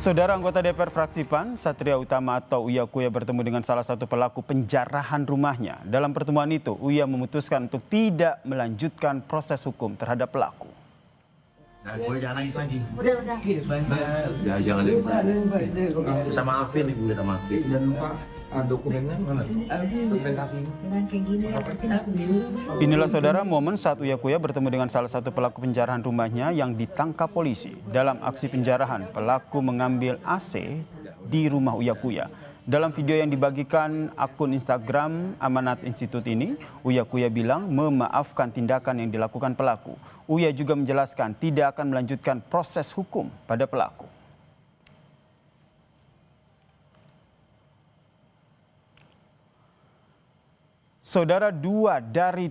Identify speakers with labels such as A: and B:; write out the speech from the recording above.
A: Saudara anggota DPR fraksi PAN, Satria Utama atau Uya Kuya bertemu dengan salah satu pelaku penjarahan rumahnya. Dalam pertemuan itu, Uya memutuskan untuk tidak melanjutkan proses hukum terhadap pelaku.
B: Nah, gue jangan nangis lagi.
C: Udah.
B: Ya, jangan nangis. Kita maafin ibu, kita maafin.
D: Dan lupa dokumennya mana? Dokumentasi.
C: Jangan kayak gini ya, pasti aku dulu.
A: Inilah saudara momen saat Uya Kuya bertemu dengan salah satu pelaku penjarahan rumahnya yang ditangkap polisi. Dalam aksi penjarahan, pelaku mengambil AC di rumah Uya Kuya. Dalam video yang dibagikan akun Instagram Amanat Institut ini, Uya Kuya bilang memaafkan tindakan yang dilakukan pelaku. Uya juga menjelaskan tidak akan melanjutkan proses hukum pada pelaku. Saudara, 2 dari